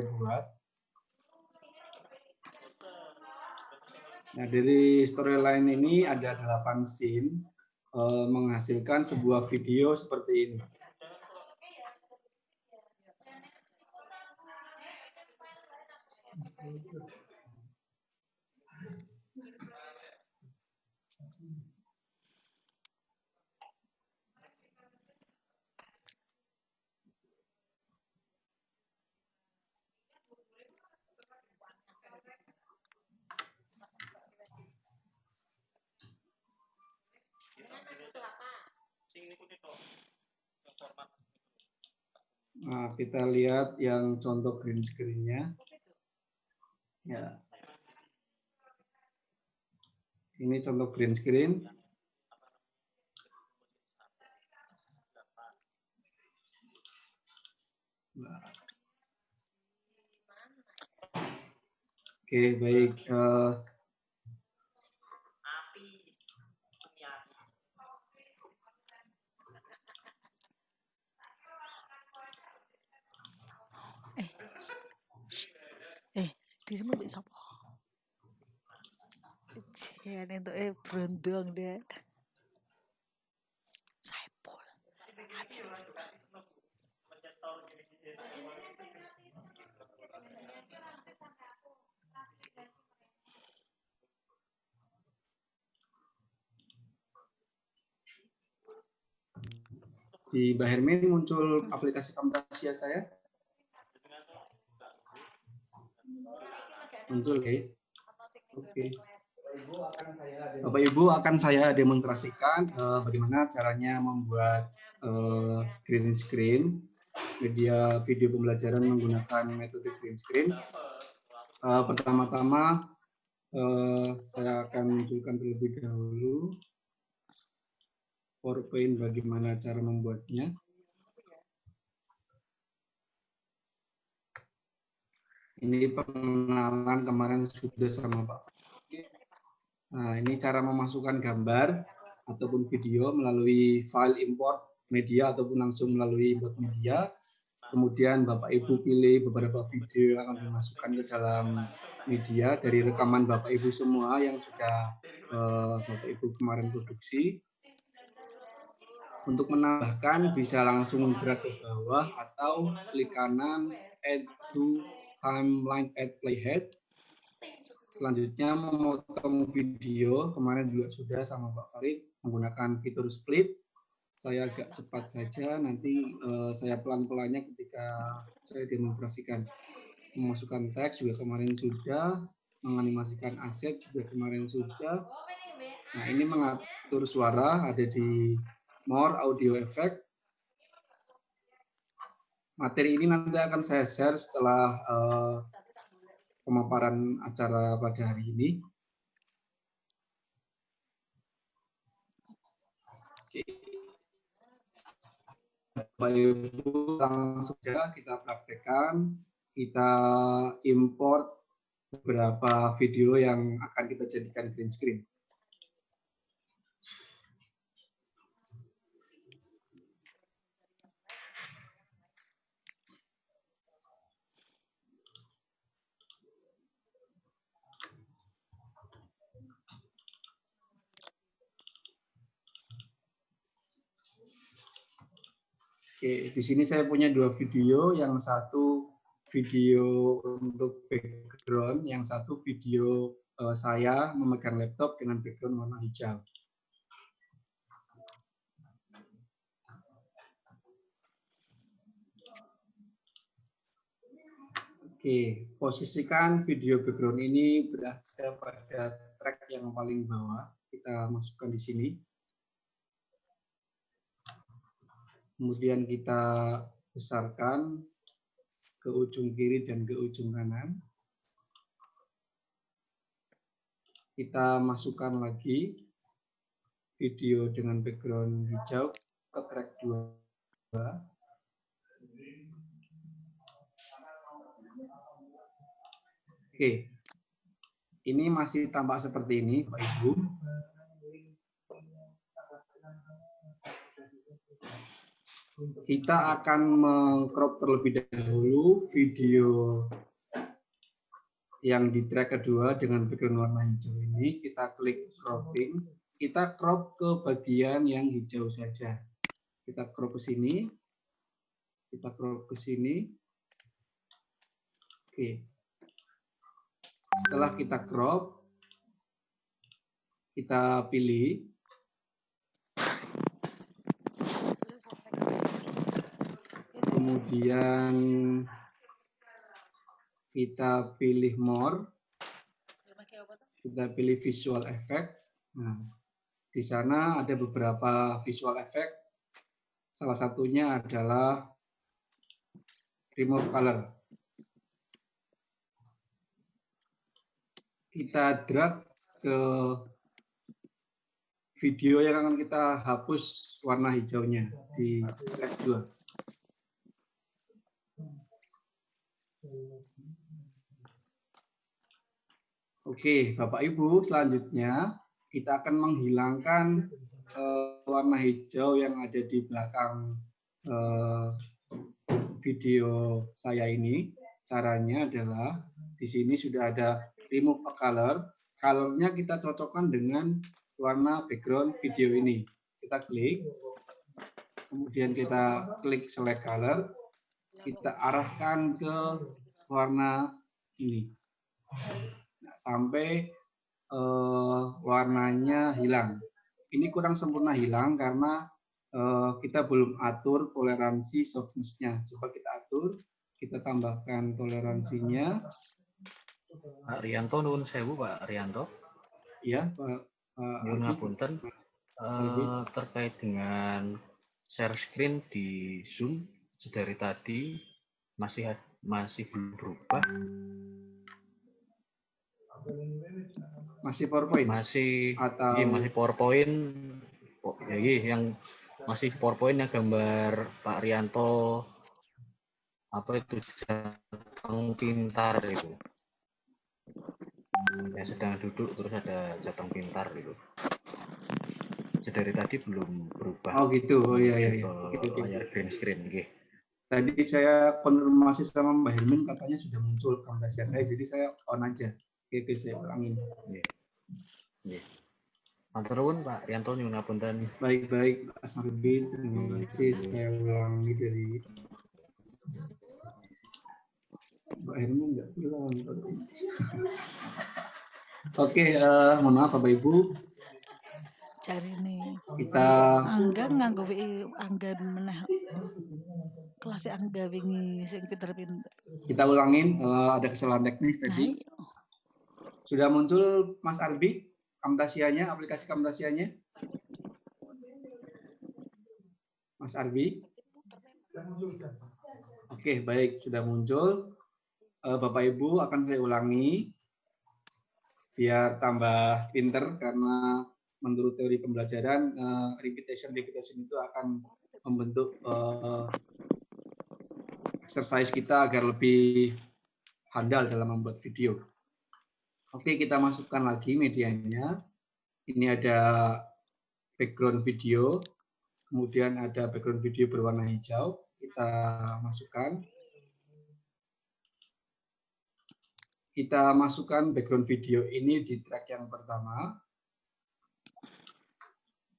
buat. Nah, dari storyline ini ada 8 scene menghasilkan sebuah video seperti ini. Nah, kita lihat yang contoh green screen-nya. Ya. Ini contoh green screen. Nah. Oke, baik. Dirimu bisa apa? Cian itu berundung deh. Saipul. Di Mbak Hermin muncul aplikasi Camtasia saya? Muncul, ya? Oke. Bapak Ibu akan saya demonstrasikan bagaimana caranya membuat green screen media video pembelajaran menggunakan metode green screen. Pertama-tama saya akan munculkan terlebih dahulu PowerPoint bagaimana cara membuatnya. Ini pengenalan kemarin sudah sama Pak. Nah, ini cara memasukkan gambar ataupun video melalui file import media ataupun langsung melalui import media. Kemudian Bapak Ibu pilih beberapa video yang akan dimasukkan ke dalam media dari rekaman Bapak Ibu semua yang sudah Bapak Ibu kemarin produksi. Untuk menambahkan bisa langsung drag ke bawah atau klik kanan add to timeline add playhead. Selanjutnya memotong video, kemarin juga sudah sama Pak Farid menggunakan fitur split. Saya agak cepat saja, nanti saya pelan-pelannya ketika saya demonstrasikan. Memasukkan teks juga kemarin sudah, menganimasikan aset juga kemarin sudah. Nah, ini mengatur suara ada di More Audio Effect. Materi ini nanti akan saya share setelah pemaparan acara pada hari ini. Oke. Bapak Ibu, langsung saja kita praktekkan, kita import beberapa video yang akan kita jadikan green screen. Oke, di sini saya punya 2 video, yang satu video untuk background, yang satu video saya memegang laptop dengan background warna hijau. Oke, posisikan video background ini berada pada track yang paling bawah. Kita masukkan di sini. Kemudian kita besarkan ke ujung kiri dan ke ujung kanan. Kita masukkan lagi video dengan background hijau ke track 2. Oke, ini masih tampak seperti ini, Bapak Ibu. kita akan mengcrop terlebih dahulu video yang di track kedua dengan background warna hijau ini. Kita klik cropping, kita crop ke bagian yang hijau saja. Kita crop ke sini, kita crop ke sini. Oke. Setelah kita crop, kita pilih. Kemudian kita pilih more. Kita pilih visual effect. Nah, di sana ada beberapa visual effect. Salah satunya adalah remove color. Kita drag ke video yang akan kita hapus warna hijaunya di track 2. Oke, Bapak Ibu, selanjutnya kita akan menghilangkan warna hijau yang ada di belakang video saya ini. Caranya adalah di sini sudah ada remove a color. Colornya kita cocokkan dengan warna background video ini. Kita klik, kemudian kita klik select color, kita arahkan ke warna ini. Nah, sampai warnanya hilang. Ini kurang sempurna hilang karena kita belum atur toleransi softness-nya. Coba kita atur, kita tambahkan toleransinya. Pak Rianto, nuwun sewu Pak Rianto. Ya, Pak. Nyuwun ngapunten, terkait dengan share screen di Zoom dari tadi masih belum berubah. Masih PowerPoint? Masih atau iya, masih PowerPoint. Ya, iya, yang masih PowerPoint yang gambar Pak Rianto apa itu jateng pintar itu. Ya, sedang duduk terus ada jateng pintar gitu. Dari tadi belum berubah. Oh gitu, oh iya iya. Layar green screen, gitu. Tadi saya konfirmasi sama Mbak Hermin katanya sudah muncul gambar saya, jadi saya on aja. Oke, saya ulangin. Nggih. Matur nuwun Pak Rianto, nyuwun ngapunten. Baik-baik, Mas Marbi, terima kasih. Saya ulangi dari Mbak Hermin nggak pulang. Oke, mohon maaf Bapak Ibu. Cari nih. Kita Angga nganggo angga meneh. Kelas angga wingi sing pinter-pinter. Kita ulangin, ada kesalahan teknis tadi. Sudah muncul Mas Arbi, Camtasianya, aplikasi Camtasianya? Mas Arbi? Oke, baik, sudah muncul. Bapak Ibu akan saya ulangi biar tambah pinter karena menurut teori pembelajaran repetition itu akan membentuk exercise kita agar lebih handal dalam membuat video. Oke, kita masukkan lagi medianya. Ini ada background video, kemudian ada background video berwarna hijau. Kita masukkan. Kita masukkan background video ini di track yang pertama.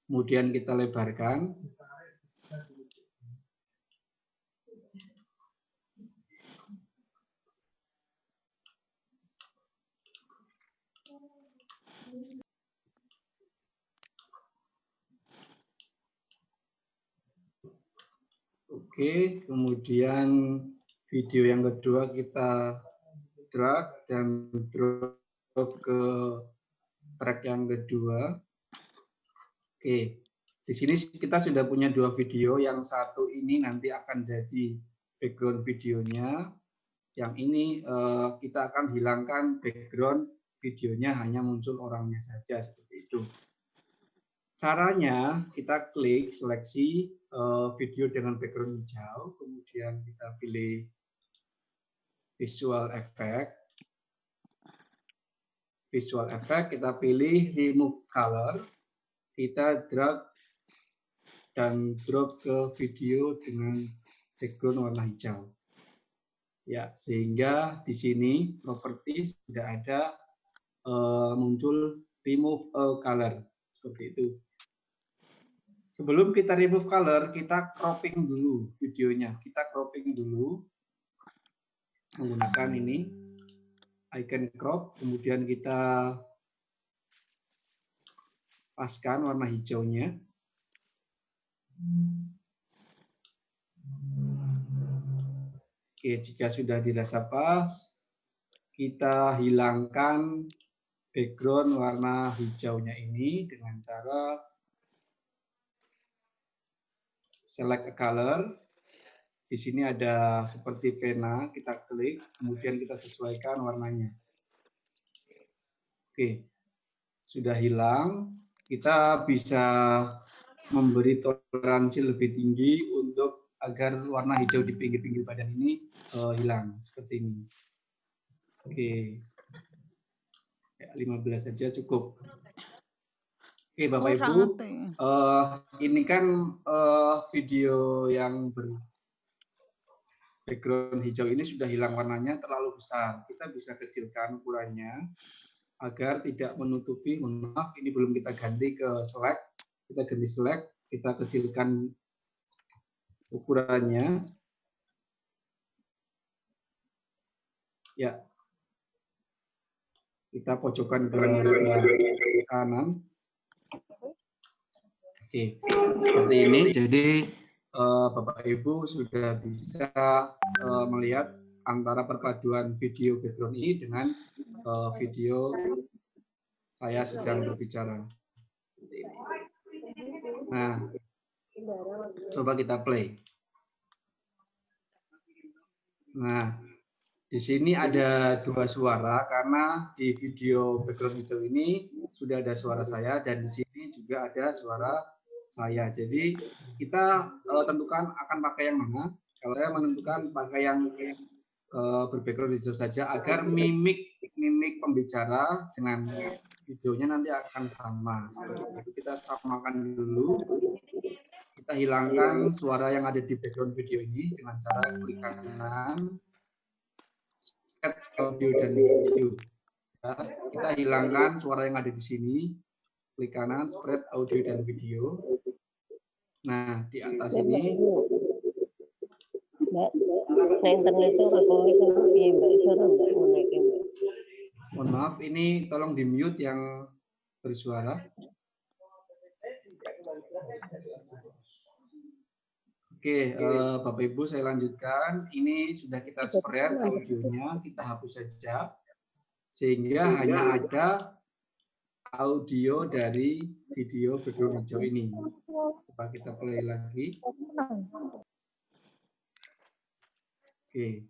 Kemudian kita lebarkan. Oke, kemudian video yang kedua kita drag dan drop ke track yang kedua. Oke, di sini kita sudah punya dua video. Yang satu ini nanti akan jadi background videonya. Yang ini kita akan hilangkan background videonya, hanya muncul orangnya saja seperti itu. Caranya kita klik seleksi video dengan background hijau, kemudian kita pilih visual effect. Visual effect kita pilih remove color. Kita drag dan drop ke video dengan background warna hijau. Ya, sehingga di sini properties sudah ada muncul remove color seperti itu. Sebelum kita remove color, kita cropping dulu videonya. Kita cropping dulu menggunakan ini icon crop, kemudian kita paskan warna hijaunya. Oke, jika sudah dirasa pas, kita hilangkan background warna hijaunya ini dengan cara select a color. Di sini ada seperti pena, kita klik, kemudian kita sesuaikan warnanya. Oke, sudah hilang. Kita bisa memberi toleransi lebih tinggi untuk agar warna hijau di pinggir-pinggir badan ini hilang, seperti ini. Oke, 15 saja cukup. Oke, Bapak Ibu, ini kan video yang background hijau ini sudah hilang warnanya terlalu besar. Kita bisa kecilkan ukurannya agar tidak menutupi. Maaf, ini belum kita ganti ke select. Kita ganti select, kita kecilkan ukurannya. Ya, kita pojokkan ke sebelah kanan. Oke, seperti ini. Jadi Bapak Ibu sudah bisa melihat antara perpaduan video background ini dengan video saya sedang berbicara. Nah, coba kita play. Nah, di sini ada dua suara karena di video background hijau ini sudah ada suara saya dan di sini juga ada suara saya. Jadi kita tentukan akan pakai yang mana. Kalau saya menentukan pakai yang berbackground hijau saja agar mimik pembicara dengan videonya nanti akan sama. Seperti itu kita samakan dulu. Kita hilangkan suara yang ada di background video ini dengan cara klik kanan, add audio dan video. Ya, kita hilangkan suara yang ada di sini, klik kanan, spread audio dan video. Nah, di atas ini. Mbak, nah internet itu Mbak, suara Mbak mau naikin. Mohon maaf, ini tolong di mute yang bersuara. Oke, Bapak Ibu saya lanjutkan. Ini sudah kita spread audionya, kita hapus saja. Sehingga hanya ada audio dari video background hijau ini. Coba kita play lagi. Oke.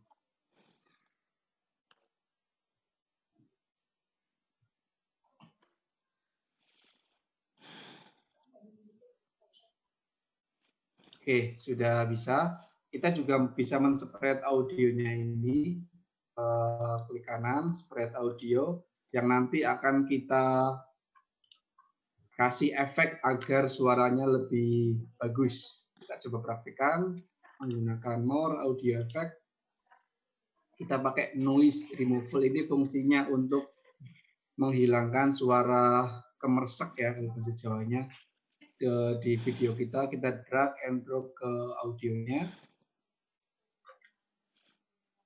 Oke, sudah bisa. Kita juga bisa men-spread audionya ini. Klik kanan, spread audio, yang nanti akan kita kasih efek agar suaranya lebih bagus. Kita coba praktikkan menggunakan more audio effect. Kita pakai noise removal, ini fungsinya untuk menghilangkan suara kemersek ya kalau bahasa Jawanya. Di video kita drag and drop ke audionya.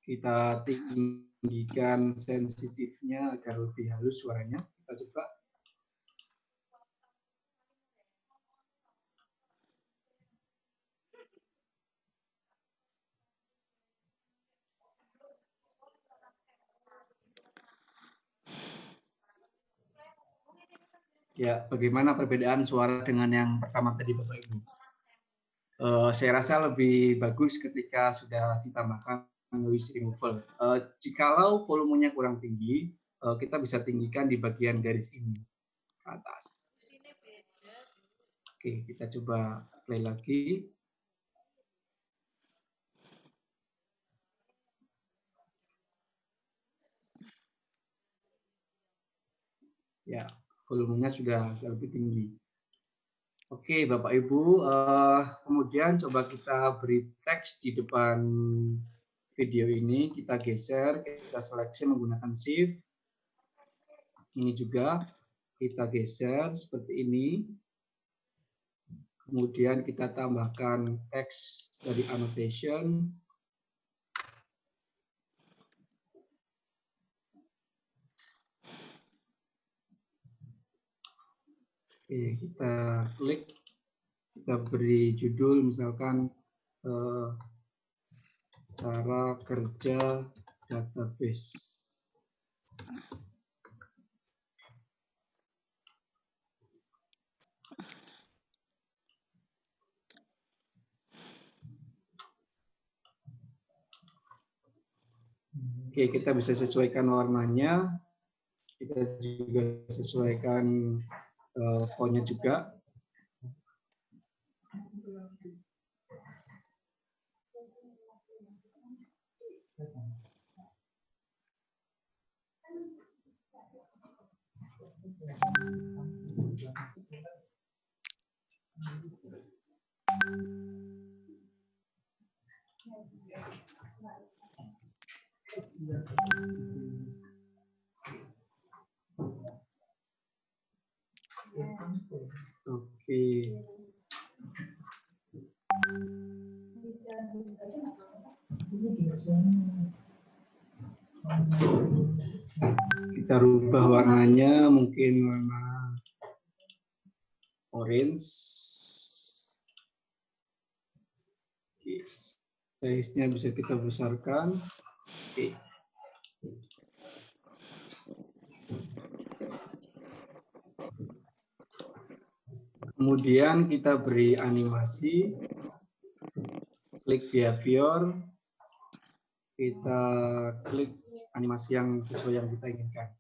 Kita tinggikan sensitifnya agar lebih halus suaranya. Kita coba. Ya, bagaimana perbedaan suara dengan yang pertama tadi, Bapak Ibu? Saya rasa lebih bagus ketika sudah ditambahkan noise removal. Jikalau volumenya kurang tinggi, kita bisa tinggikan di bagian garis ini ke atas. Oke, kita coba play lagi. Ya, volumenya sudah lebih tinggi. Oke, Bapak Ibu, kemudian coba kita beri teks di depan video ini, kita geser, kita seleksi menggunakan shift. Ini juga kita geser seperti ini. Kemudian kita tambahkan teks dari annotation. Oke, kita klik, kita beri judul misalkan cara kerja database. Oke, kita bisa sesuaikan warnanya, kita juga sesuaikan fontnya juga. Oke. Kita rubah warnanya, mungkin warna orange. Oke. Size-nya bisa kita besarkan. Oke. Kemudian kita beri animasi, klik behavior, kita klik animasi yang sesuai yang kita inginkan.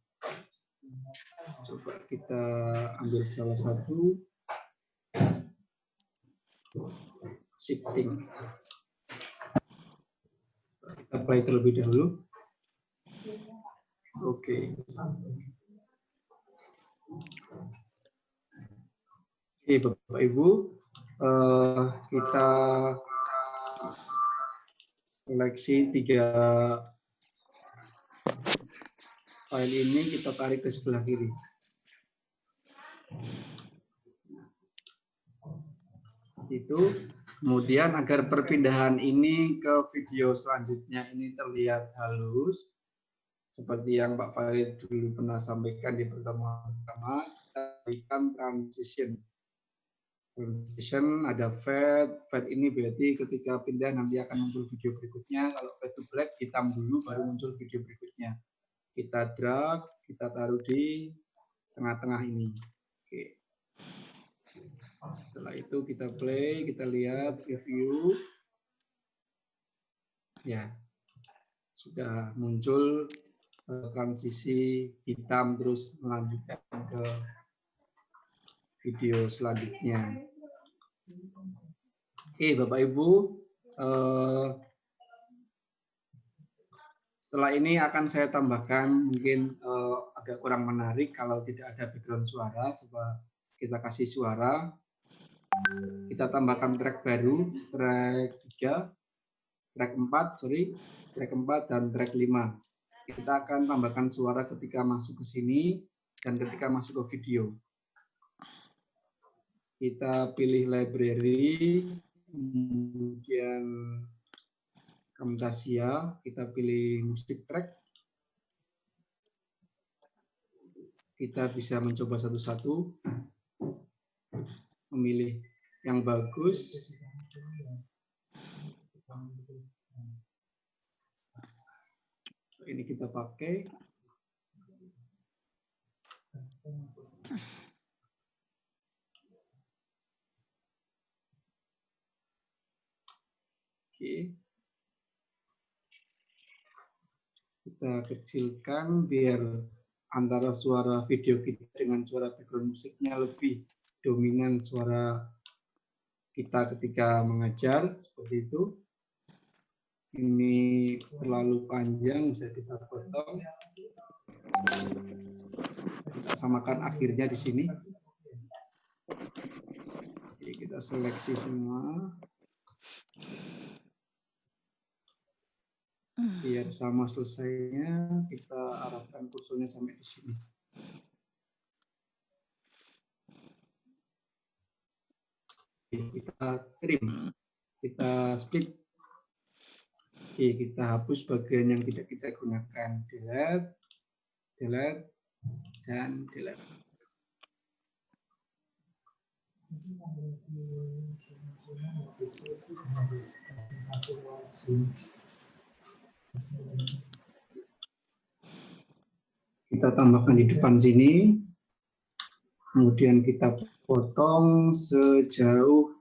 Coba kita ambil salah satu, shifting. Kita play terlebih dahulu. Oke. Oke, Bapak Ibu, kita seleksi 3 file ini, kita tarik ke sebelah kiri. Itu. Kemudian agar perpindahan ini ke video selanjutnya ini terlihat halus, seperti yang Pak Farid dulu pernah sampaikan di pertemuan pertama, kita berikan transition. Transition ada fade ini berarti ketika pindah nanti akan muncul video berikutnya. Kalau fade to black hitam dulu baru muncul video berikutnya. Kita drag, kita taruh di tengah-tengah ini. Oke. Setelah itu kita play, kita lihat review. Ya, sudah muncul transisi hitam terus melanjutkan ke video selanjutnya. Oke, Bapak Ibu, setelah ini akan saya tambahkan mungkin agak kurang menarik kalau tidak ada background suara. Coba kita kasih suara. Kita tambahkan track baru, track 3, track 4, dan track 5. Kita akan tambahkan suara ketika masuk ke sini dan ketika masuk ke video. Kita pilih library, kemudian Camtasia, kita pilih musik track. Kita bisa mencoba satu-satu, memilih yang bagus. Ini kita pakai. Oke. Kita kecilkan biar antara suara video kita dengan suara background musiknya lebih dominan suara kita ketika mengajar, seperti itu. Ini terlalu panjang, bisa kita potong. Kita samakan akhirnya di sini. seleksi semua. Biar sama selesainya, kita arahkan kursornya sampai di sini. Kita trim, kita split. Oke, kita hapus bagian yang tidak kita gunakan. Delete, delete, dan delete. Kita tambahkan di depan sini. Kemudian kita potong sejauh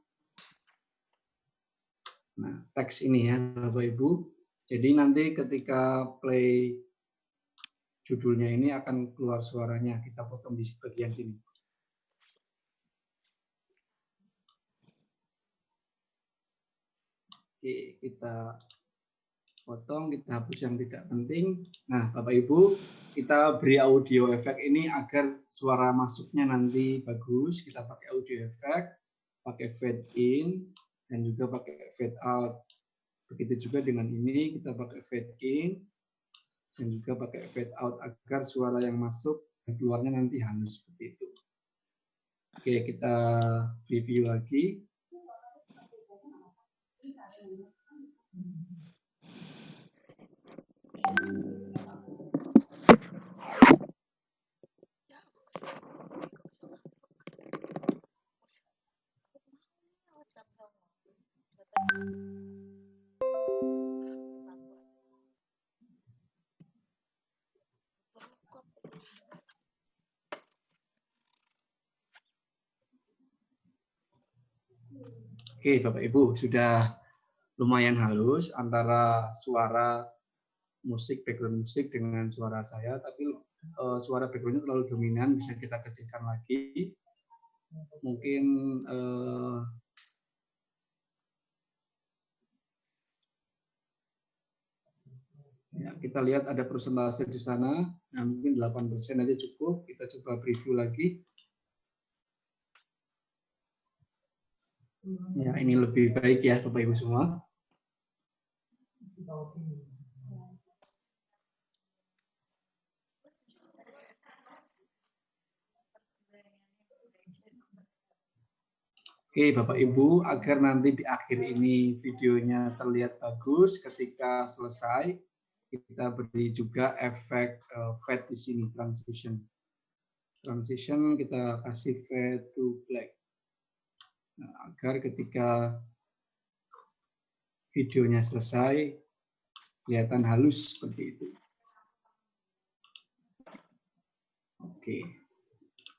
teks ini ya Bapak Ibu. Jadi nanti ketika play judulnya ini akan keluar suaranya. Kita potong di bagian sini. Oke, kita potong, kita hapus yang tidak penting. Nah, Bapak Ibu, kita beri audio efek ini agar suara masuknya nanti bagus. Kita pakai audio efek, pakai fade in, dan juga pakai fade out. Begitu juga dengan ini, kita pakai fade in, dan juga pakai fade out agar suara yang masuk dan keluarnya nanti halus seperti itu. Oke, kita review lagi. Oke, Bapak Ibu, sudah lumayan halus antara suara musik, background musik dengan suara saya, tapi suara backgroundnya terlalu dominan, bisa kita kecilkan lagi. Mungkin ya, kita lihat ada persentase di sana, nah, mungkin 8% aja cukup. Kita coba preview lagi. Ya, ini lebih baik ya Bapak Ibu semua. Oke Bapak Ibu, agar nanti di akhir ini videonya terlihat bagus, ketika selesai kita beri juga efek fade di sini, transition. Transition kita kasih fade to black. Nah, agar ketika videonya selesai kelihatan halus seperti itu. Oke,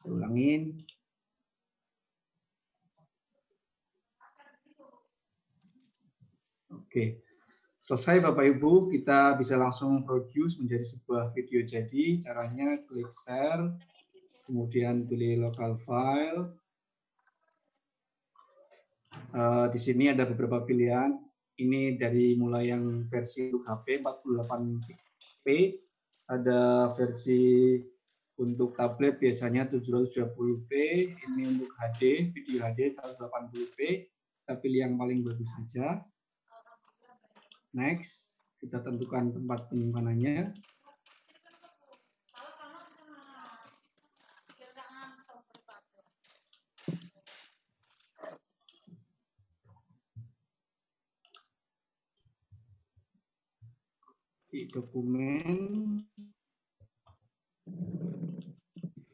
saya ulangin. Oke, selesai Bapak Ibu, kita bisa langsung produce menjadi sebuah video jadi. Caranya klik share, kemudian pilih local file. Di sini ada beberapa pilihan. Ini dari mulai yang versi untuk HP 48p, ada versi untuk tablet biasanya 720p, ini untuk HD, video HD 180p. Kita pilih yang paling bagus saja. Next, kita tentukan tempat penyimpanannya. Di dokumen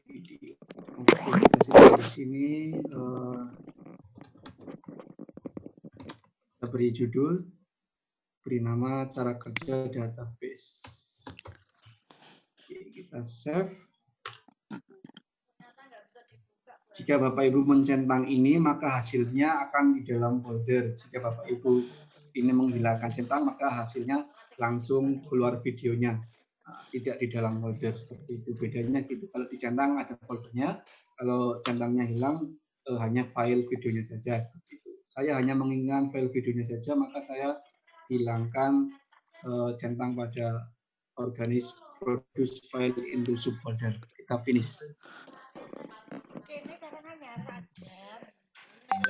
video. Oke, kita simpan di sini. Kita beri judul, beri nama cara kerja database. Oke, kita save. Jika Bapak Ibu mencentang ini, maka hasilnya akan di dalam folder. Jika Bapak Ibu ini menghilangkan centang, maka hasilnya langsung keluar videonya, tidak di dalam folder seperti itu. Bedanya gitu, kalau dicentang ada foldernya, kalau centangnya hilang hanya file videonya saja seperti itu. Saya hanya menginginkan file videonya saja, maka saya hilangkan centang pada organize produce file into subfolder. Kita finish. Oke,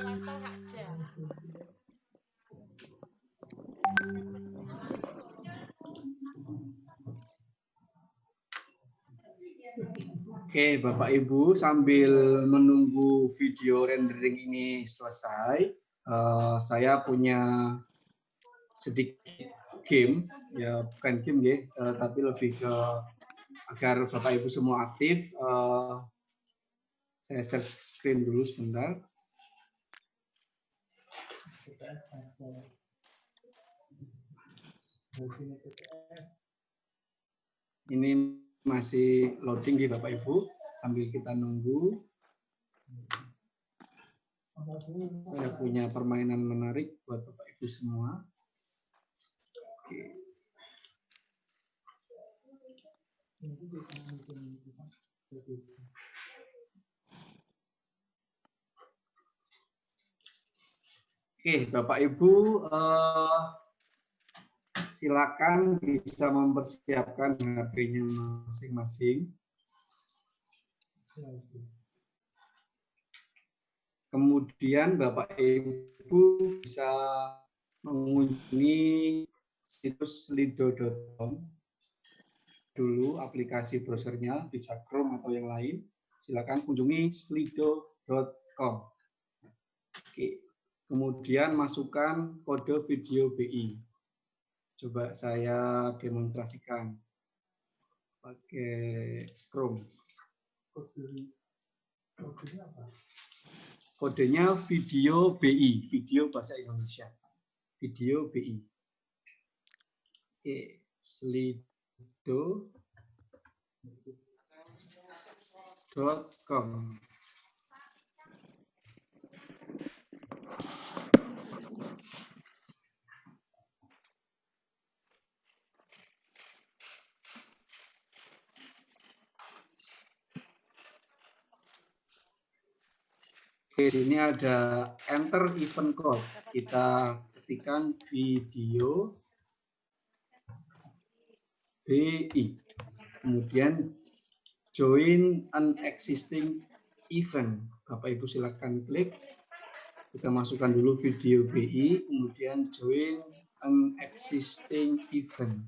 Bapak Ibu, sambil menunggu video rendering ini selesai, saya punya sedikit game, ya bukan game ya, tapi lebih ke agar Bapak Ibu semua aktif. Saya share screen dulu sebentar. Ini masih loading di Bapak Ibu, sambil kita nunggu. Saya punya permainan menarik buat Bapak Ibu semua. Oke. Oke, Bapak Ibu, silakan bisa mempersiapkan HP-nya masing-masing. Kemudian Bapak Ibu bisa mengunjungi situs slido.com dulu, aplikasi browsernya bisa Chrome atau yang lain. Silakan kunjungi slido.com. Oke. Kemudian masukkan kode video BI. Coba saya demonstrasikan pakai Chrome. Kodenya video BI, video bahasa Indonesia. Video BI. Oke, slido.com. Oke, ini ada enter event code. Kita ketikkan video BI. Kemudian join an existing event. Bapak Ibu silakan klik. Kita masukkan dulu video BI, kemudian join an existing event.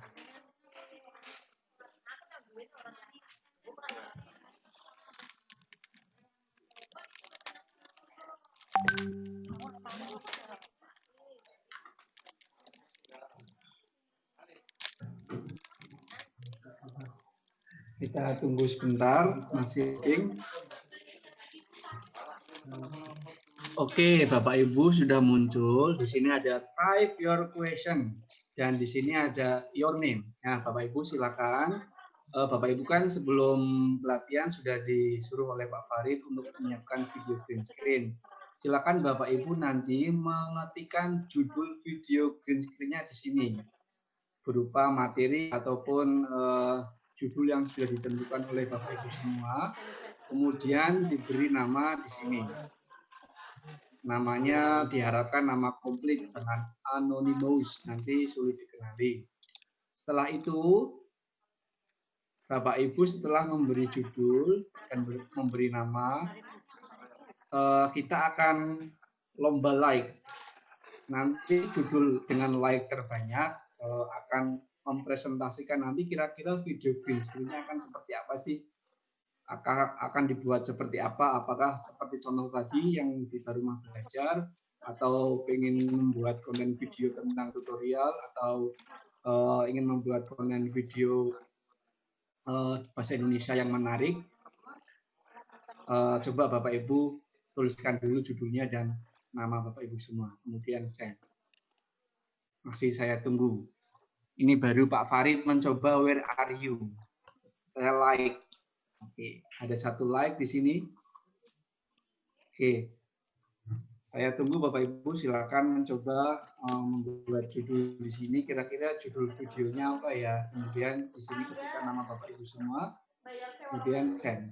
Kita tunggu sebentar, masih loading. Oke, Bapak Ibu sudah muncul. Di sini ada type your question dan di sini ada your name. Nah, Bapak Ibu silakan. Bapak Ibu kan sebelum pelatihan sudah disuruh oleh Pak Farid untuk menyiapkan video green screen. Silakan Bapak Ibu nanti mengetikkan judul video green screen-nya di sini berupa materi ataupun judul yang sudah ditentukan oleh Bapak Ibu semua, kemudian diberi nama di sini. Namanya diharapkan nama komplit, jangan anonymous, nanti sulit dikenali. Setelah itu, Bapak Ibu setelah memberi judul dan memberi nama, kita akan lomba like. Nanti judul dengan like terbanyak akan mempresentasikan nanti kira-kira video green screen-nya akan seperti apa sih? Akan dibuat seperti apa? Apakah seperti contoh tadi yang kita rumah belajar, atau ingin membuat konten video tentang tutorial, atau ingin membuat konten video bahasa Indonesia yang menarik? Coba Bapak Ibu tuliskan dulu judulnya dan nama Bapak Ibu semua, kemudian send. Masih saya tunggu. Ini baru Pak Farid mencoba where are you. Saya like. Oke, ada satu like di sini. Oke. Saya tunggu Bapak Ibu, silakan mencoba membuat judul di sini. Kira-kira judul videonya apa ya? Kemudian di sini ketikkan nama Bapak Ibu semua. Kemudian send.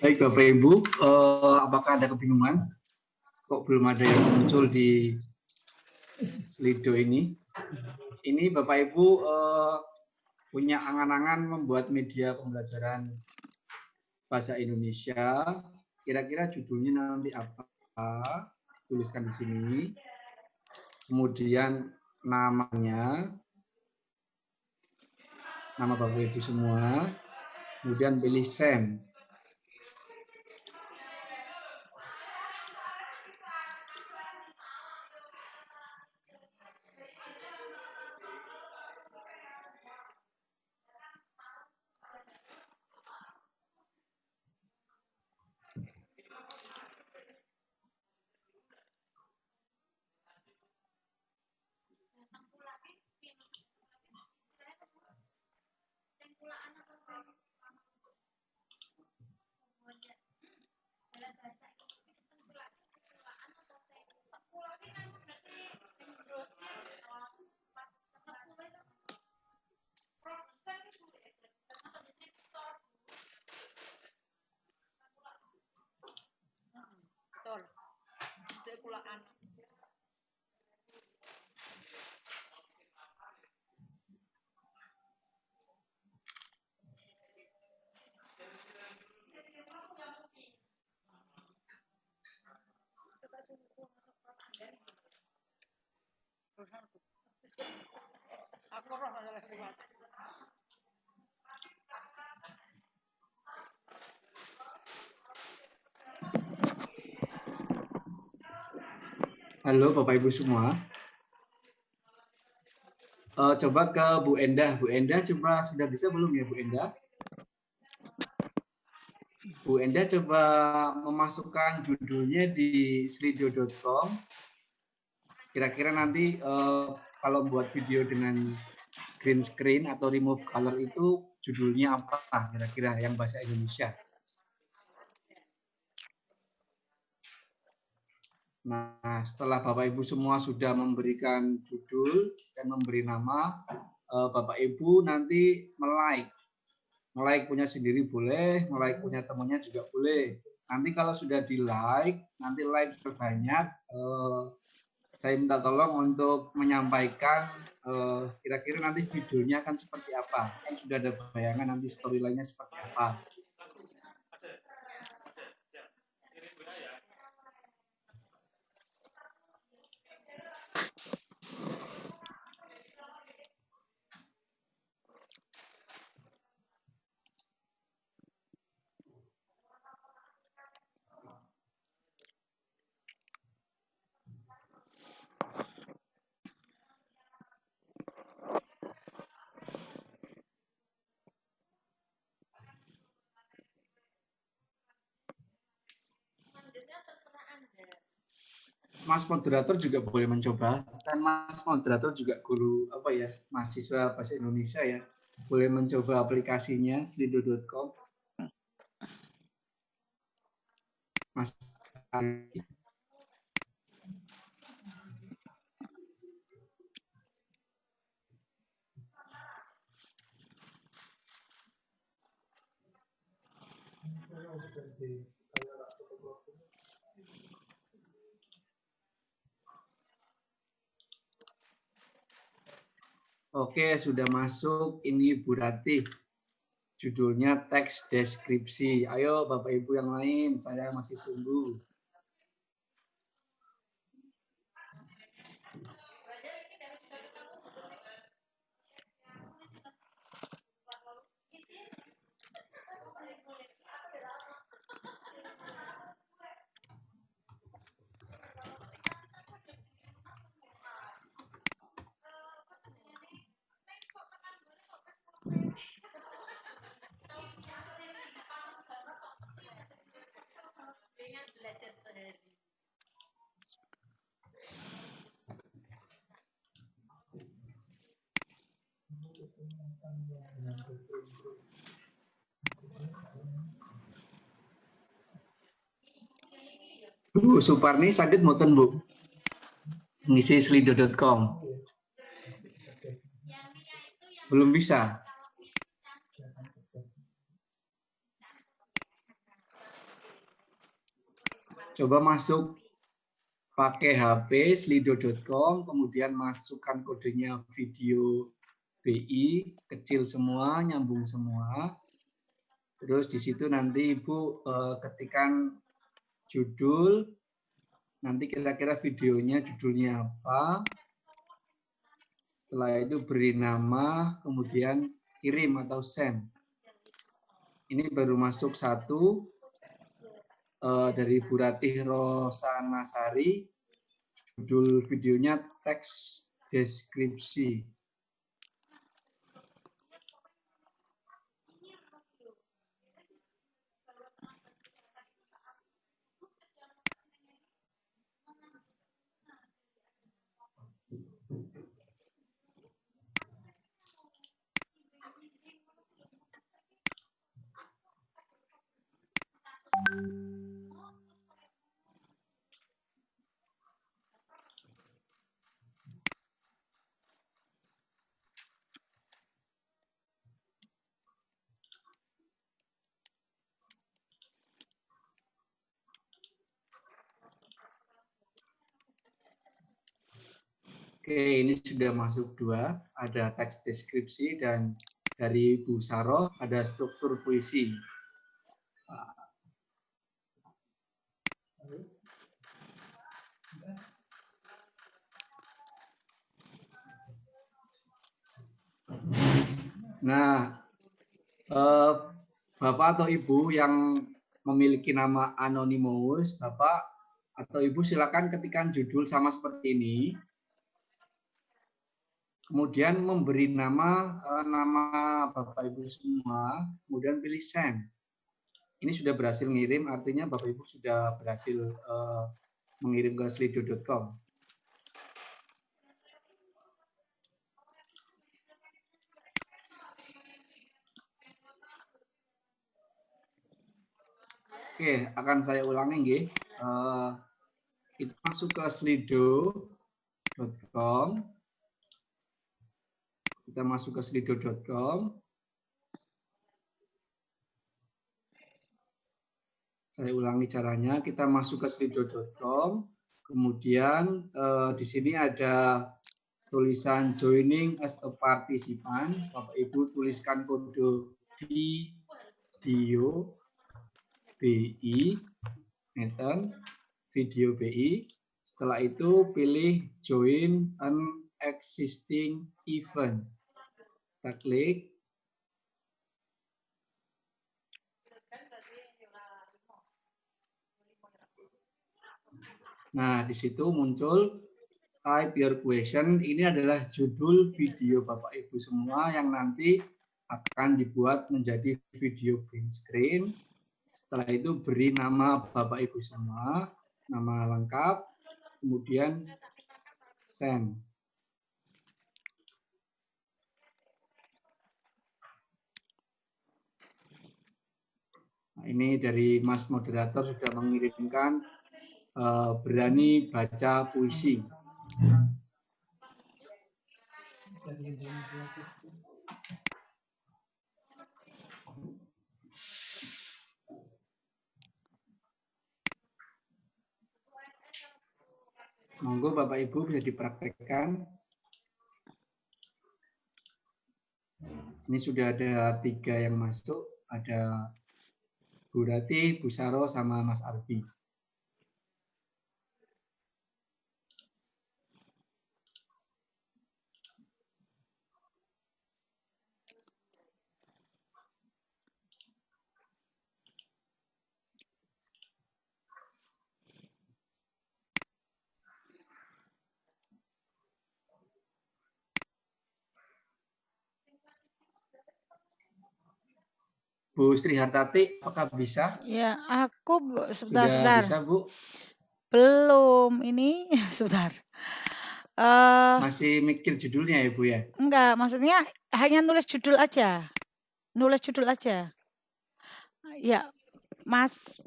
Baik Bapak Ibu, apakah ada kebingungan? Kok belum ada yang muncul di Slido ini? Ini Bapak Ibu punya angan-angan membuat media pembelajaran bahasa Indonesia. Kira-kira judulnya nanti apa? Tuliskan di sini. Kemudian namanya, nama Bapak Ibu semua. Kemudian pilih send. Halo Bapak Ibu semua. Coba ke Bu Endah. Bu Endah coba sudah bisa belum ya Bu Endah? Bu Endah coba memasukkan judulnya di slido.com. Kira-kira nanti kalau buat video dengan green screen atau remove color itu judulnya apa kira-kira yang bahasa Indonesia? Nah, setelah Bapak Ibu semua sudah memberikan judul dan memberi nama, Bapak Ibu nanti like punya sendiri boleh, like punya temannya juga boleh. Nanti kalau sudah di like, nanti like terbanyak, saya minta tolong untuk menyampaikan kira-kira nanti videonya akan seperti apa. Kan sudah ada bayangan nanti storyline-nya seperti apa. Mas moderator juga boleh mencoba, kan Mas moderator juga guru mahasiswa bahasa Indonesia ya, boleh mencoba aplikasinya slido.com. Mas Ari. Oke, sudah masuk. Ini Bu Ratih. Judulnya teks deskripsi. Ayo Bapak Ibu yang lain, saya masih tunggu. Bu Suparni sakit mboten Bu? Ngisi slido.com. Belum bisa. Coba masuk pakai HP slido.com, kemudian masukkan kodenya video BI, kecil semua, nyambung semua. Terus di situ nanti Ibu ketikkan judul, nanti kira-kira videonya judulnya apa. Setelah itu beri nama, kemudian kirim atau send. Ini baru masuk satu dari Bu Ratih Rosanasari. Judul videonya teks deskripsi. Oke, ini sudah masuk 2, ada teks deskripsi dan dari Bu Saroh ada struktur puisi. Nah, Bapak atau Ibu yang memiliki nama anonimus, Bapak atau Ibu silakan ketikkan judul sama seperti ini. Kemudian memberi nama Bapak Ibu semua, kemudian pilih send. Ini sudah berhasil ngirim, artinya Bapak Ibu sudah berhasil mengirim ke slido.com. Oke, akan saya ulangi nggih. Kita masuk ke slido.com. Kita masuk ke slido.com. Saya ulangi caranya. Kita masuk ke slido.com. Kemudian di sini ada tulisan joining as a participant. Bapak Ibu tuliskan kode video BI, video BI. Setelah itu pilih join an existing event. Kita klik. Nah, di situ muncul type your question. Ini adalah judul video Bapak Ibu semua yang nanti akan dibuat menjadi video green screen. Setelah itu beri nama Bapak Ibu semua, nama lengkap, kemudian send. Nah, ini dari Mas Moderator sudah mengirimkan berani baca puisi. Monggo Bapak Ibu bisa dipraktekkan. Ini sudah ada 3 yang masuk, ada Bu Rati, Bu Saro, sama Mas Arbi. Bu Sri Hartati, apakah bisa? Ya, aku Sudah sebentar. bisa, Bu? Belum ini sebentar. Masih mikir judulnya ya, Bu ya? Enggak, maksudnya hanya nulis judul aja. Nulis judul aja. Ya, Mas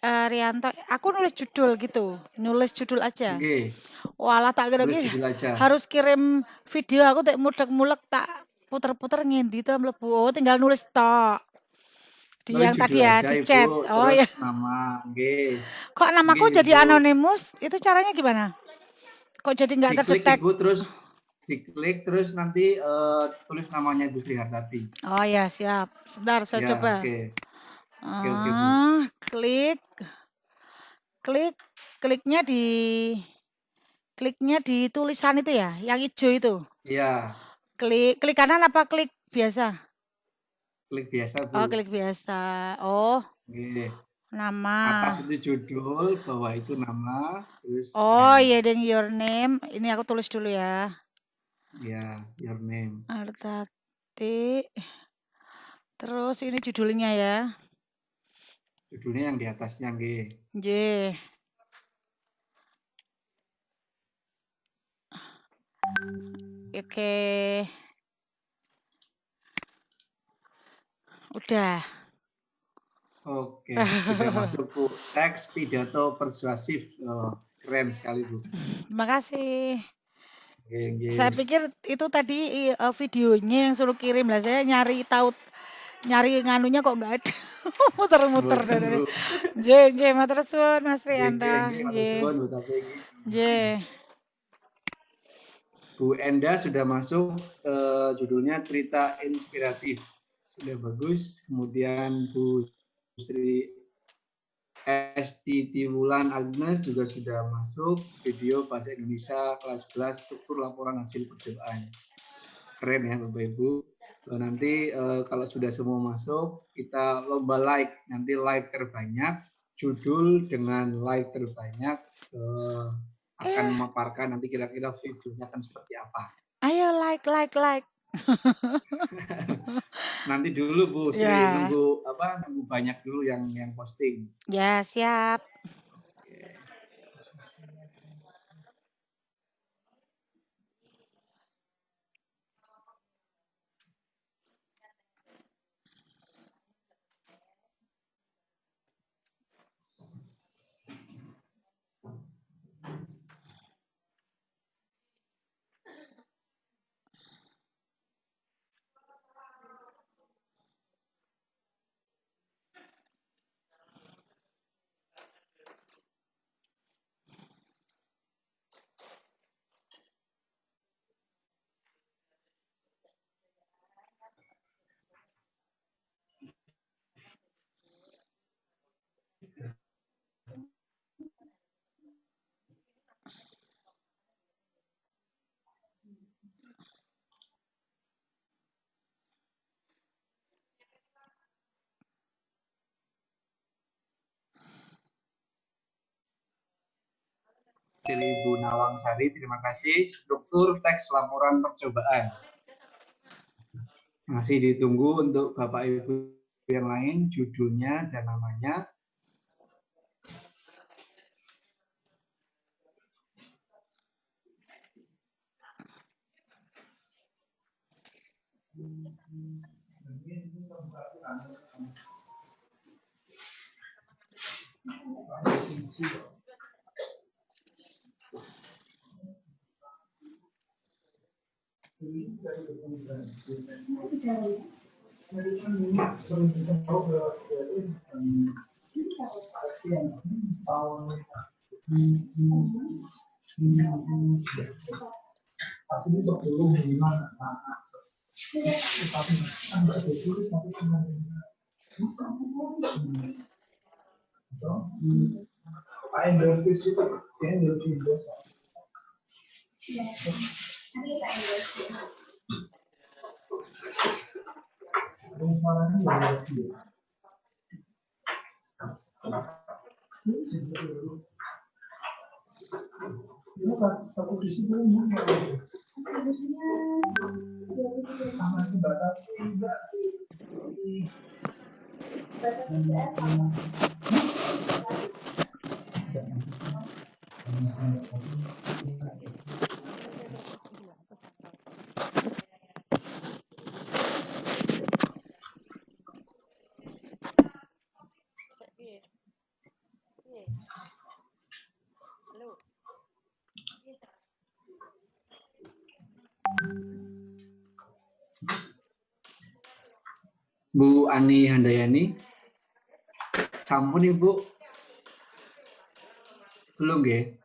Rianto, aku nulis judul gitu. Nulis judul aja. Oke, Walah tak kira tulis judul aja. harus kirim video aku tak mulek-mulek tak puter-puter ngendi tuh mlebu. Oh, tinggal nulis tok. Di Nulis yang judul tadi ya aja, di Ibu, chat. Oh ya. terus nama. Oke. Kok namaku Oke, jadi Ibu. anonimus? Itu caranya gimana? Kok jadi nggak Diklik, terdetek? Ibu, terus diklik, terus nanti tulis namanya Bu Sri Hartati. Oh ya, siap. Sebentar saya Ya, coba. oke. Oke, Bu. Kliknya di tulisan itu ya, yang hijau itu. Iya, Klik kanan apa klik biasa? klik biasa, Bu. Oh, klik biasa. Oh, Oke. nama. Atas itu judul, bawah itu nama, terus Oh, ya dan your name. Ini aku tulis dulu ya. ya, your name. Artati. Terus ini judulnya ya. Judulnya yang di atasnya, nggih. J. Oke. Udah. Oke, sudah masuk, Bu. Teks pidato persuasif. Oh, keren sekali, Bu. Terima kasih. Oke, nggih. Saya pikir itu tadi videonya yang suruh kirim lah. Saya nyari nganunya kok nggak ada. Muter-muter Mboten, dari. Bu. J matur suwun Mas Rianto. Nggih, matur suwun, Bu Tati. J. Bu Enda sudah masuk, judulnya cerita inspiratif. Sudah bagus. Kemudian Bu Sri Esti Tiwulan Agnes juga sudah masuk, video bahasa Indonesia kelas 11 struktur laporan hasil percobaan. Keren ya Bapak Ibu. Nanti kalau sudah semua masuk, kita lomba like. Nanti like terbanyak, judul dengan like terbanyak akan memaparkan nanti kira-kira videonya akan seperti apa. Ayo like. Nanti dulu Bu Sri, Ya. nunggu banyak dulu yang posting. Ya, siap. Dari Ibu Nawang Sari, terima kasih. Struktur teks laporan percobaan. Masih ditunggu untuk Bapak Ibu yang lain, judulnya dan namanya. Bu Ani Handayani, sampun Ibu? Belum nggih?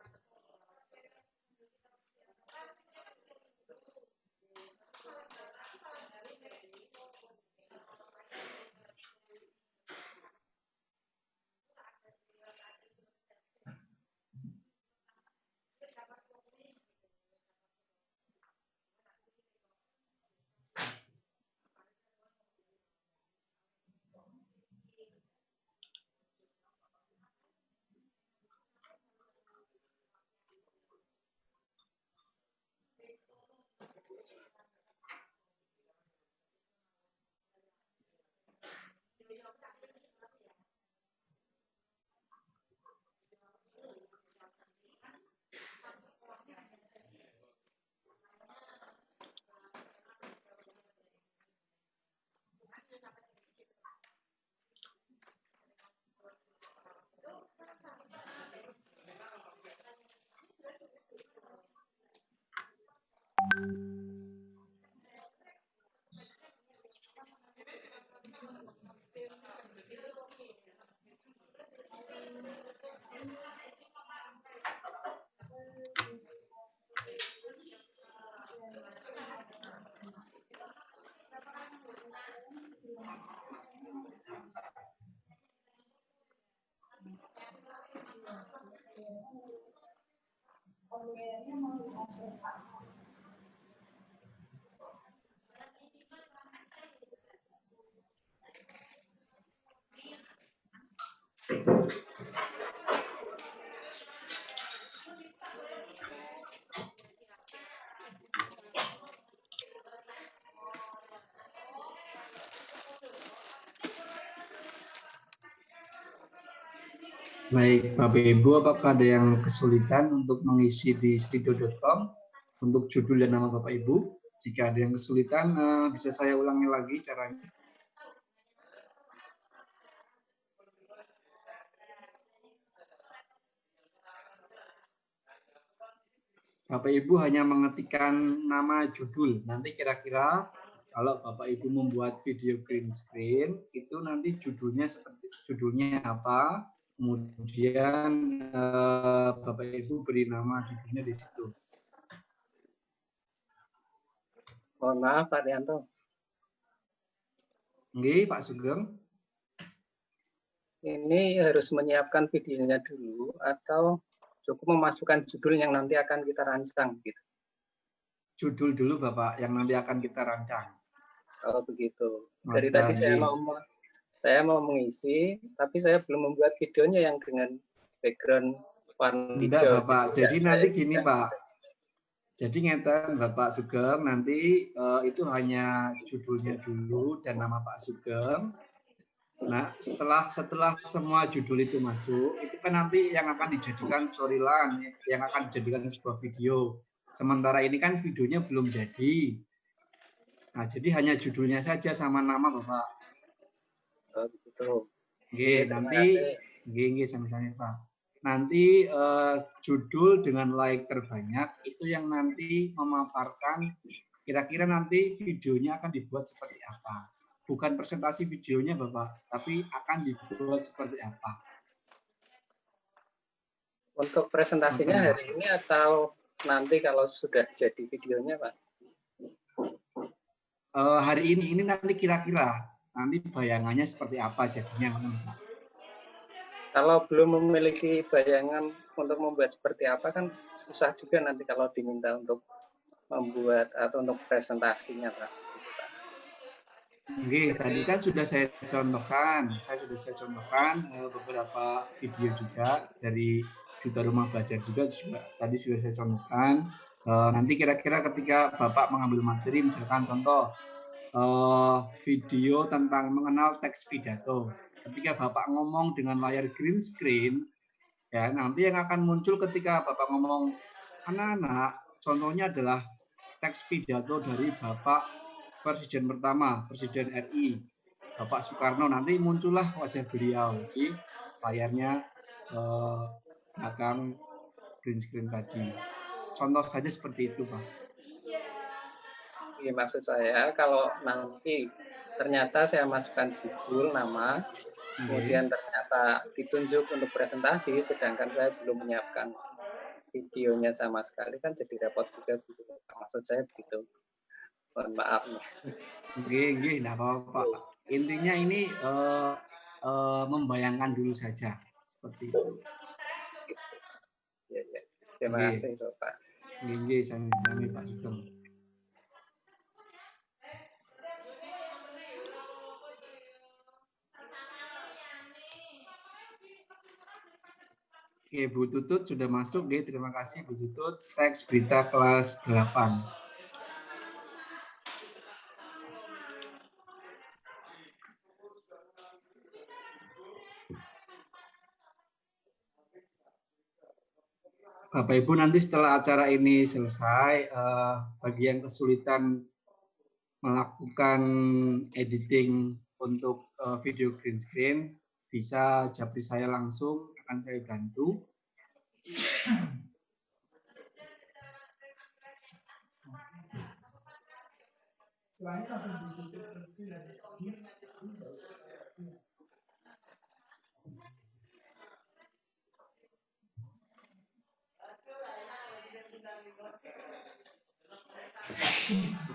Baik, Bapak Ibu, apakah ada yang kesulitan untuk mengisi di slido.com untuk judul dan nama Bapak Ibu? Jika ada yang kesulitan, bisa saya ulangi lagi caranya. Bapak Ibu hanya mengetikkan nama judul. Nanti kira-kira kalau Bapak Ibu membuat video green screen, itu nanti judulnya apa? Kemudian Bapak Ibu beri nama judulnya di situ. Mohon maaf Pak Rianto. Oke, Pak Sugeng. Ini harus menyiapkan videonya dulu atau cukup memasukkan judul yang nanti akan kita rancang gitu. Judul dulu Bapak yang nanti akan kita rancang. Oh begitu. Dari tadi saya mau mengisi, tapi saya belum membuat videonya yang dengan background warna hijau. Tidak Bapak, jadi nanti gini Pak. Jadi ngeten Bapak Sugeng, nanti itu hanya judulnya dulu dan nama Pak Sugeng. Nah, setelah semua judul itu masuk, itu kan nanti yang akan dijadikan storyline, yang akan dijadikan sebuah video. Sementara ini kan videonya belum jadi. Nah, jadi hanya judulnya saja sama nama Bapak. Oh, begitu. Oke, nanti sama-sama Pak. Nanti judul dengan like terbanyak itu yang nanti memaparkan kira-kira nanti videonya akan dibuat seperti apa. Bukan presentasi videonya Bapak, tapi akan dibuat seperti apa. Untuk presentasinya hari ini atau nanti kalau sudah jadi videonya, Pak? Hari ini nanti kira-kira nanti bayangannya seperti apa jadinya, Pak? Kalau belum memiliki bayangan untuk membuat seperti apa kan susah juga nanti kalau diminta untuk membuat atau untuk presentasinya, Pak. Oke, tadi kan sudah saya contohkan beberapa video juga dari Duta Rumah Belajar juga tadi sudah saya contohkan. Nanti kira-kira ketika Bapak mengambil materi, misalkan contoh video tentang mengenal teks pidato. Ketika Bapak ngomong dengan layar green screen, ya nanti yang akan muncul ketika Bapak ngomong, anak-anak, contohnya adalah teks pidato dari Bapak Presiden pertama, Presiden RI, Bapak Soekarno. Nanti muncullah wajah beliau di layarnya belakang green screen tadi. Contoh saja seperti itu, Pak. Maksud saya kalau nanti ternyata saya masukkan judul nama, kemudian ternyata ditunjuk untuk presentasi, sedangkan saya belum menyiapkan videonya sama sekali, kan jadi repot juga. Maksud saya begitu. Mohon maaf nih. Oke, nah Pak. Intinya ini membayangkan dulu saja seperti itu. Ya. Terima kasih, Pak. Oke, sami Pak Sugeng. Oke, Bu Tutut sudah masuk. Oke, terima kasih Bu Tutut. Teks berita kelas 8. Bapak Ibu, nanti setelah acara ini selesai, bagi yang kesulitan melakukan editing untuk video green screen, bisa japri saya langsung, akan saya bantu.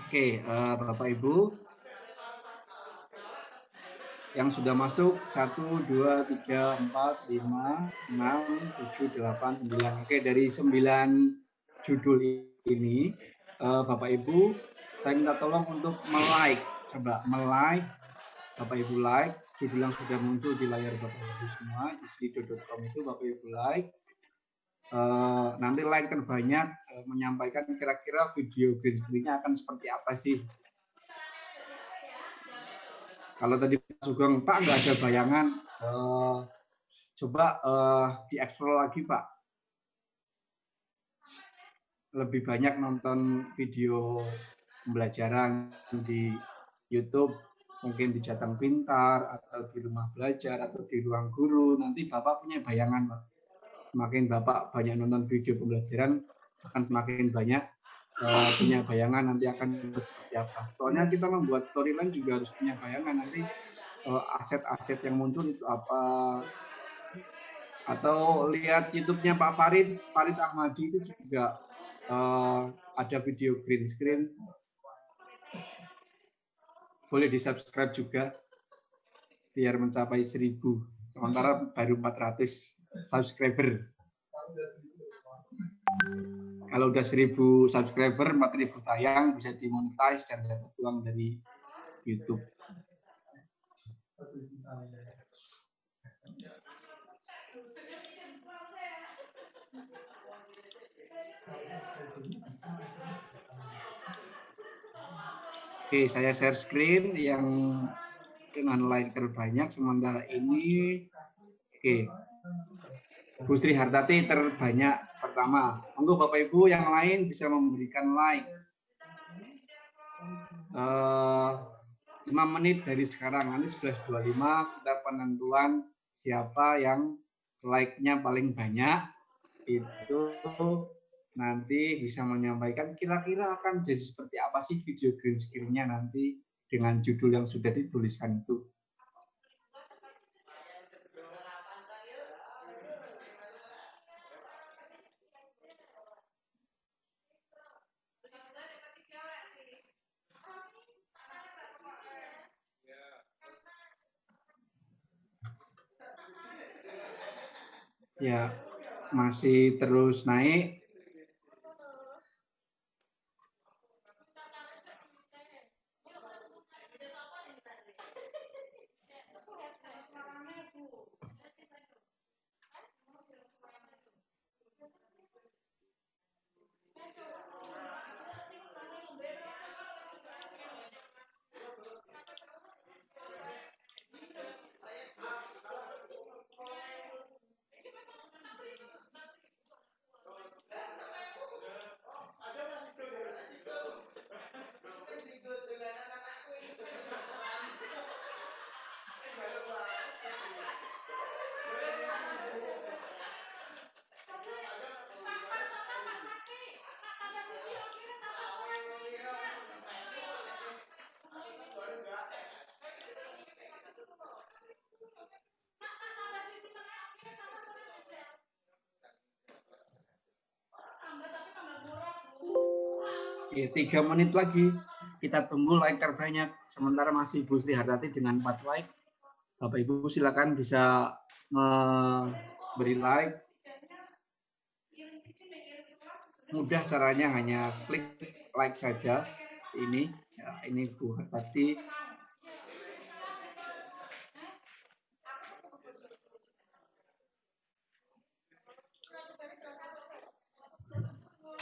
Oke, Bapak Ibu yang sudah masuk 1, 2, 3, 4, 5, 6, 7, 8, 9. Oke, dari 9 judul ini, Bapak Ibu, saya minta tolong untuk like. Coba like, Bapak Ibu like, judul yang sudah muncul di layar Bapak Ibu semua, di slido.com itu Bapak Ibu like. Nanti like terbanyak menyampaikan kira-kira video green screen-nya akan seperti apa sih. Kalau tadi Pak Sugeng, Pak nggak ada bayangan, coba dieksplor lagi Pak. Lebih banyak nonton video pembelajaran di YouTube, mungkin di Jateng Pintar, atau di Rumah Belajar, atau di Ruang Guru. Nanti Bapak punya bayangan, Pak. Semakin Bapak banyak nonton video pembelajaran, akan semakin banyak punya bayangan nanti akan seperti apa. Soalnya kita membuat storyline juga harus punya bayangan nanti aset-aset yang muncul itu apa. Atau lihat YouTube-nya Pak Farid Ahmadi itu juga ada video green screen. Boleh di-subscribe juga biar mencapai 1000. Sementara baru 400 subscriber. Kalau udah 1000 subscriber, 4000 tayang, bisa dimonetize dan dapat uang dari YouTube. Oke, saya share screen yang dengan like terbanyak sementara ini. Oke. Bu Sri Hartati terbanyak pertama. Monggo Bapak Ibu yang lain bisa memberikan like. 5 menit dari sekarang, nanti 11.25 kita penentuan siapa yang like-nya paling banyak, itu nanti bisa menyampaikan kira-kira akan jadi seperti apa sih video green screen-nya nanti dengan judul yang sudah dituliskan itu. Ya, masih terus naik. Oke, 3 menit lagi. Kita tunggu like terbanyak. Sementara masih Bu Sri Hartati dengan 4 like. Bapak Ibu silakan bisa memberi like. Mudah caranya, hanya klik like saja. Ini, ya, ini Bu Hartati.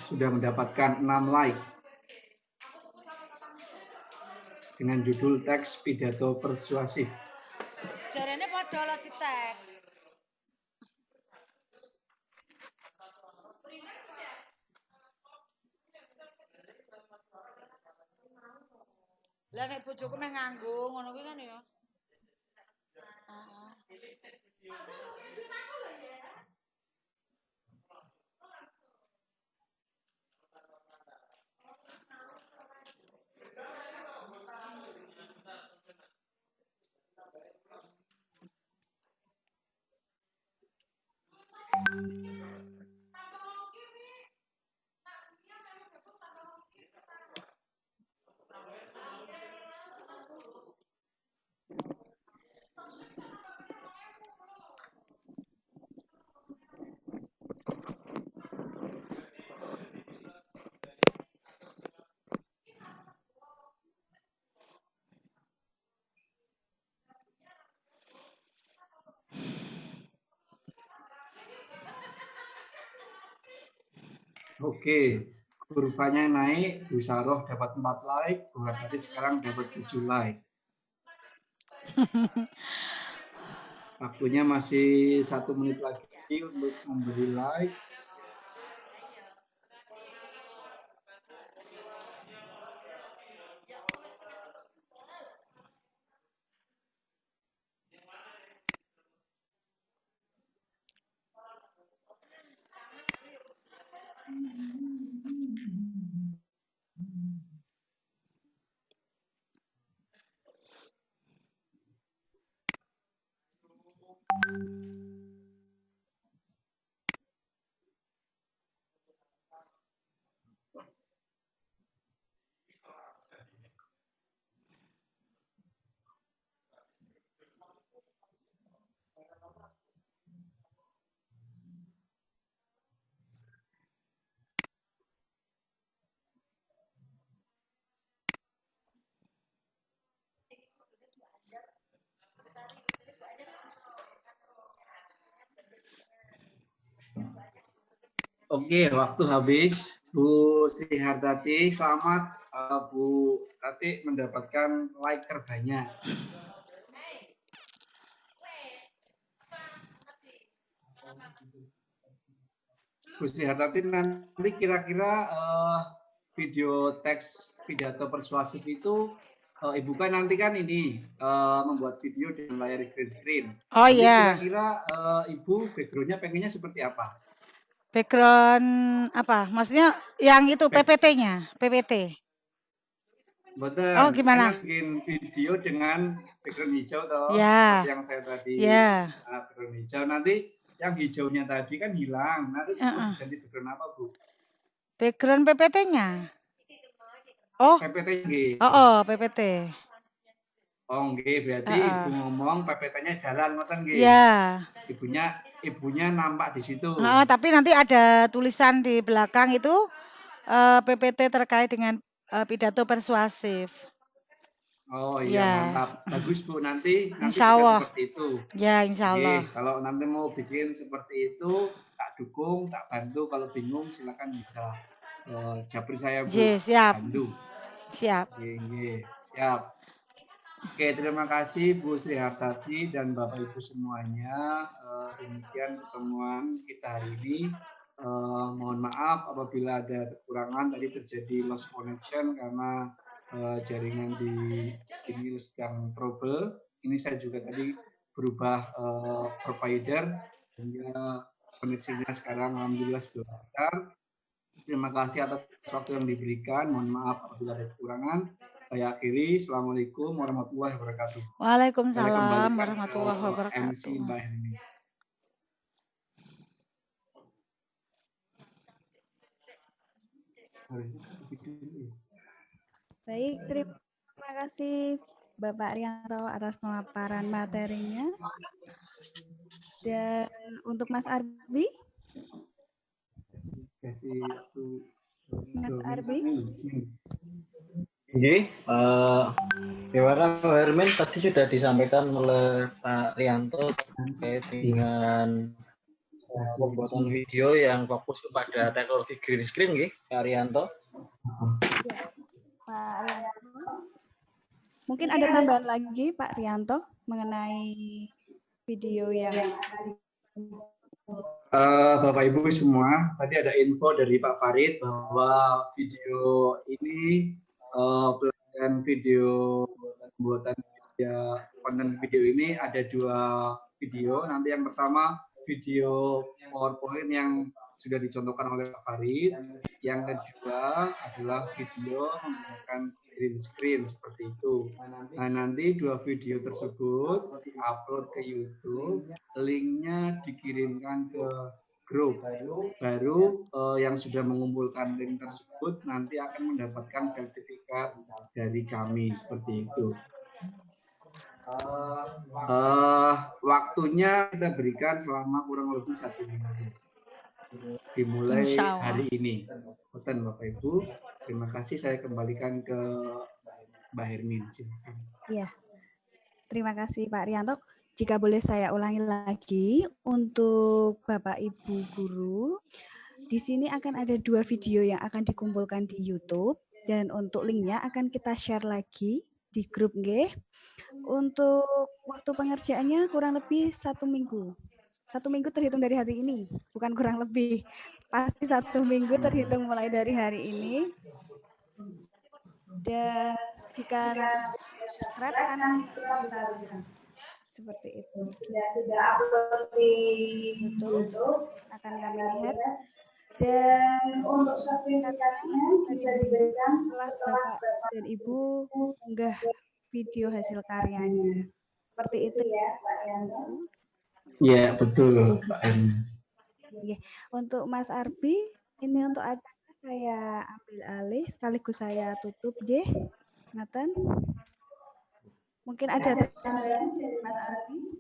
Sudah mendapatkan 6 like. Dengan judul teks pidato persuasif. Jarene padha lo cetek. Lah nek bojoku meh nganggo ngono kuwi kan ya. Oke, kurvanya naik. Bu Saroh dapat 4 like. Bu Hartati sekarang dapat 7 like. Waktunya masih 1 menit lagi untuk memberi like. Oke, waktu habis. Bu Sri Hartati, selamat. Bu Hartati mendapatkan like terbanyak. Bu Sri Hartati, nanti kira-kira video teks pidato persuasif itu Ibu kan nanti kan ini membuat video dengan layar green screen. Oh nanti iya. kira-kira Ibu background-nya pengennya seperti apa? Background apa? Maksudnya yang itu PPT-nya, PPT. Betul. Oh, gimana? Kan bikin video dengan background hijau toh, Ya. seperti yang saya tadi. Ya. Nah, background hijau nanti yang hijaunya tadi kan hilang. Nanti mau diganti background apa, Bu? Background PPT-nya. Oh. PPT. Oh, PPT. Oh, nggih, berarti Ibu ngomong PPT-nya jalan ngoten nggih. Ya. Ibunya nampak di situ. Tapi nanti ada tulisan di belakang itu PPT terkait dengan pidato persuasif. Oh Ya. iya, mantap. Bagus Bu, nanti Insya bisa Allah. seperti itu. Ya, insya Allah. Oke, kalau nanti mau bikin seperti itu, tak dukung, tak bantu. Kalau bingung silakan bisa japri saya Bu. Ye, siap. Bantu. Siap. Oke, siap. Oke, terima kasih Bu Sri Hartati dan Bapak Ibu semuanya. Demikian pertemuan kita hari ini. Mohon maaf apabila ada kekurangan, tadi terjadi lost connection karena jaringan di ini sedang trouble. Ini saya juga tadi berubah provider sehingga koneksinya sekarang alhamdulillah sudah lancar. Terima kasih atas waktu yang diberikan. Mohon maaf apabila ada kekurangan. Saya akhiri. Assalamualaikum warahmatullahi wabarakatuh. Waalaikumsalam warahmatullahi MC wabarakatuh. Mbak Hermi. Baik, terima kasih Bapak Rianto atas pemaparan materinya. Dan untuk Mas Arbi? Kasih waktu. Mas Arbi? Oke, terima kasih Pak Hermin. Tadi sudah disampaikan oleh Pak Rianto terkait dengan pembuatan video yang fokus kepada teknologi green screen, nggih, Pak Rianto. Ya, Pak Rianto. Mungkin ada tambahan lagi Pak Rianto mengenai video yang Bapak Ibu semua, tadi ada info dari Pak Farid bahwa video ini pelatihan video pembuatan konten video ini ada 2 video. Nanti yang pertama video PowerPoint yang sudah dicontohkan oleh Pak Farid. Yang kedua adalah video menggunakan green screen seperti itu. Nah, nanti 2 video tersebut diupload ke YouTube, linknya dikirimkan ke grup. Baru yang sudah mengumpulkan link tersebut nanti akan mendapatkan sertifikat dari kami seperti itu. Waktunya kita berikan selama kurang lebih 1 minggu. Dimulai hari ini. Betul Bapak Ibu. Terima kasih, saya kembalikan ke Mbak Hermin. Iya. Terima kasih Pak Rianto. Jika boleh saya ulangi lagi untuk Bapak Ibu guru, di sini akan ada 2 video yang akan dikumpulkan di YouTube dan untuk linknya akan kita share lagi di grup nggih. Untuk waktu pengerjaannya kurang lebih 1 minggu. 1 minggu terhitung dari hari ini, bukan kurang lebih. Pasti 1 minggu terhitung mulai dari hari ini. Dan jika subscribe kan seperti itu. Sudah upload di YouTube akan kami lihat. Dan untuk sertifikatnya bisa diberikan setelah Bapak dan Ibu unggah video hasil karyanya. Seperti itu ya Pak Yanto. Ya, betul Pak Hermin. Untuk Mas Arbi, ini untuk acara saya ambil alih sekaligus saya tutup J. Nathan. Mungkin ada tambahan dari Mas Arbi.